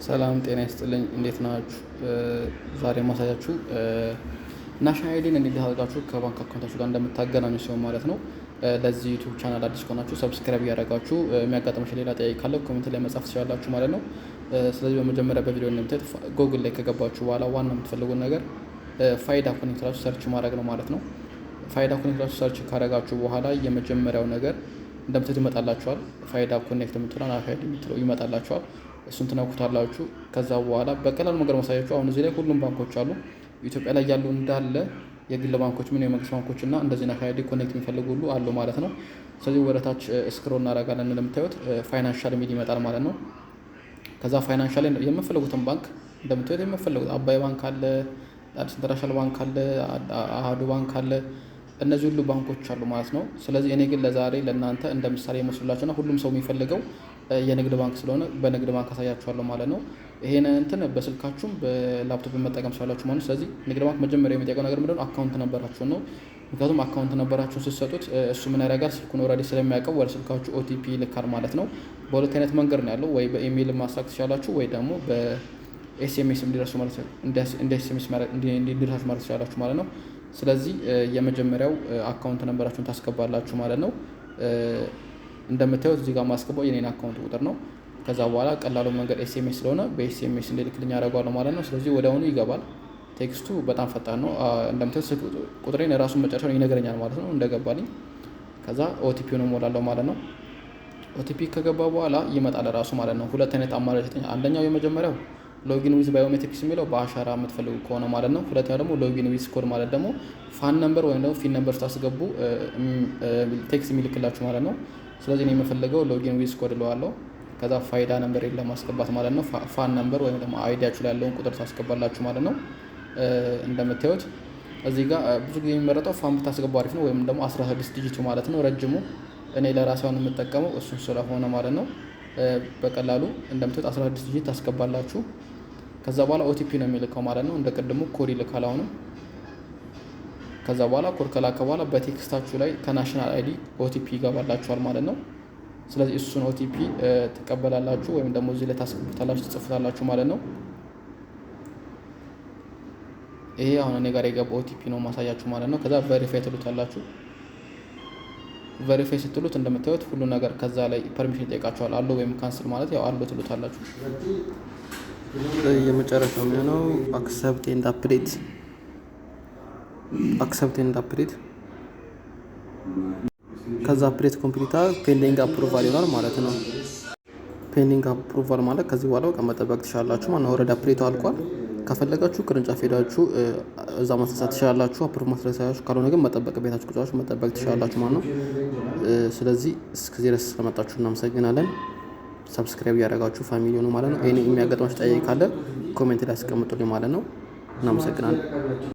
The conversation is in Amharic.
ሰላም ጤና ይስጥልኝ እንዴት ናችሁ? ዛሬ ማሳያችሁ ናሽናል አይዲን እንዴት አድርጋችሁ ከባንክ አካውንታችሁ ጋር እንደምታገናኙ ሲሆን ማለት ነው። ለዚህ ዩቲዩብ ቻናል አዲስ ከሆናችሁ ሰብስክራይብ እያደረጋችሁ የሚያጋጥምሽ ሌላ ጥያቄ ካለ ኮሜንት ላይ መጻፍ ትችላላችሁ ማለት ነው። ስለዚህ በመጀመሪያ በቪዲዮ እንደምታዩት ጎግል ላይ ከገባችሁ በኋላ ዋና የምትፈልጉት ነገር ፋይዳ ኮኔክት ራሱ ሰርች ማድረግ ነው ማለት ነው። ፋይዳ ኮኔክት ራሱ ሰርች ካደረጋችሁ በኋላ የመጀመሪያው ነገር እንደምታዩት ይመጣላችኋል። ፋይዳ ኮኔክት የምትለው ናሽናል አይዲ የምትለው ይመጣላችኋል። እሱን ትነኩታላችሁ። ከዛ በኋላ በቀላሉ ነገር ማሳያችሁ አሁን እዚህ ላይ ሁሉም ባንኮች አሉ። ኢትዮጵያ ላይ ያሉ እንዳለ የግል ባንኮች ምን የመንግስት ባንኮች እና እንደዚህ ናሽናል አይዲ ኮኔክት የሚፈልጉ ሁሉ አሉ ማለት ነው። ስለዚህ ወደታች ስክሮል እናደርጋለን። እንደምታዩት ፋይናንሻል የሚል ይመጣል ማለት ነው። ከዛ ፋይናንሻል የምፈልጉትን ባንክ እንደምታዩት የምፈልጉት አባይ ባንክ አለ፣ አዲስ ኢንተርናሽናል ባንክ አለ፣ አሃዱ ባንክ አለ። እነዚህ ሁሉ ባንኮች አሉ ማለት ነው። ስለዚህ እኔ ግን ለዛሬ ለእናንተ እንደ ምሳሌ ይመስላችሁና ሁሉም ሰው የሚፈልገው የንግድ ባንክ ስለሆነ በንግድ ባንክ አሳያችኋለሁ ማለት ነው። ይሄን እንትን በስልካችሁም በላፕቶፕ መጠቀም ትችላላችሁ ማለት ነው። ስለዚህ ንግድ ባንክ መጀመሪያ የሚጠይቀው ነገር ምንድነው? አካውንት ነበራችሁን ነው። ምክንያቱም አካውንት ነበራችሁን ስትሰጡት እሱ ምን ያደርጋል? ስልኩን ኦልሬዲ ስለሚያውቀው ወደ ስልካችሁ ኦቲፒ ይልካል ማለት ነው። በሁለት አይነት መንገድ ነው ያለው። ወይ በኢሜይል ማሳክ ትችላላችሁ፣ ወይ ደግሞ በኤስኤምኤስ እንዲደርሱ ማለት ነው እንደ ኤስኤምኤስ እንዲደርሳችሁ ማለት ትችላላችሁ ማለት ነው። ስለዚህ የመጀመሪያው አካውንት ነበራችሁን ታስገባላችሁ ማለት ነው። እንደምታዩት እዚህ ጋር ማስገባው የኔን አካውንት ቁጥር ነው። ከዛ በኋላ ቀላሉ መንገድ ኤስኤምኤስ ስለሆነ በኤስኤምኤስ እንዲልክልኝ አደርገዋለሁ ማለት ነው። ስለዚህ ወዲያውኑ ይገባል። ቴክስቱ በጣም ፈጣን ነው። እንደምታዩት ቁጥሬን ራሱን መጨረሻውን ይነግረኛል ማለት ነው እንደገባልኝ። ከዛ ኦቲፒውን እሞላለሁ ማለት ነው። ኦቲፒ ከገባ በኋላ ይመጣል ራሱ ማለት ነው። ሁለት አይነት አማራጭ ይሰጠኛል። አንደኛው የመጀመሪያው ሎጊን ዊዝ ባዮሜትሪክስ የሚለው በአሻራ የምትፈልጉ ከሆነ ማለት ነው። ሁለተኛው ደግሞ ሎጊን ዊዝ ኮድ ማለት ደግሞ ፋን ነምበር ወይም ደግሞ ፊን ነምበር ስታስገቡ ቴክስት የሚልክላችሁ ማለት ነው። ስለዚህ እኔ የምፈልገው ሎጊን ዊዝ ኮድ እለዋለሁ። ከዛ ፋይዳ ነምበር ለማስገባት ማለት ነው። ፋን ነምበር ወይም ደግሞ አይዲያችሁ ላይ ያለውን ቁጥር ታስገባላችሁ ማለት ነው። እንደምታዩት እዚህ ጋር ብዙ ጊዜ የሚመረጠው ፋን ብታስገቡ አሪፍ ነው፣ ወይም ደግሞ 16 ዲጂቱ ማለት ነው ረጅሙ። እኔ ለራሴውን የምጠቀመው እሱን ስለሆነ ማለት ነው። በቀላሉ እንደምታዩት 16 ዲጂት ታስገባላችሁ። ከዛ በኋላ ኦቲፒ ነው የሚልከው ማለት ነው። እንደ ቅድሙ ኮድ ይልካል አሁንም። ከዛ በኋላ ኮድ ከላከ በኋላ በቴክስታችሁ ላይ ከናሽናል አይዲ ኦቲፒ ይገባላችኋል ማለት ነው። ስለዚህ እሱን ኦቲፒ ትቀበላላችሁ ወይም ደግሞ እዚህ ላይ ታስገቡታላችሁ፣ ትጽፉታላችሁ ማለት ነው። ይሄ አሁን እኔ ጋር የገባ ኦቲፒ ነው ማሳያችሁ ማለት ነው። ከዛ ቬሪፋይ ትሉታላችሁ። ቬሪፋይ ስትሉት እንደምታዩት ሁሉ ነገር ከዛ ላይ ፐርሚሽን ይጠይቃችኋል። አሎ ወይም ካንስል ማለት ያው አሎ ትሉታላችሁ። የመጨረሻው የሚሆነው አክሰፕት ኤንድ አፕዴት ከዛ አፕዴት ኮምፕሊት ፔንዲንግ አፕሩቫል ይሆናል ማለት ነው። ፔንዲንግ አፕሩቫል ማለት ከዚህ በኋላ በቃ መጠበቅ ትችላላችሁ ማለት ነው። ኦልሬዲ አፕዴቱ አልቋል። ከፈለጋችሁ ቅርንጫፍ ሄዳችሁ እዛ ማስነሳት ትችላላችሁ፣ አፕሩቭ ማስደረግ ትችላላችሁ። ካልሆነ ግን መጠበቅ ቤታችሁ ቁጭ ብላችሁ መጠበቅ ትችላላችሁ ማለት ነው። ስለዚህ እስከዚህ ድረስ ስለመጣችሁ እናመሰግናለን። ሰብስክራይብ እያደረጋችሁ ፋሚሊ ሆኑ ማለት ነው። ይሄን የሚያጋጥማችሁ ጥያቄ ካለ ኮሜንት ላይ አስቀምጡልኝ ማለት ነው። እናመሰግናለን።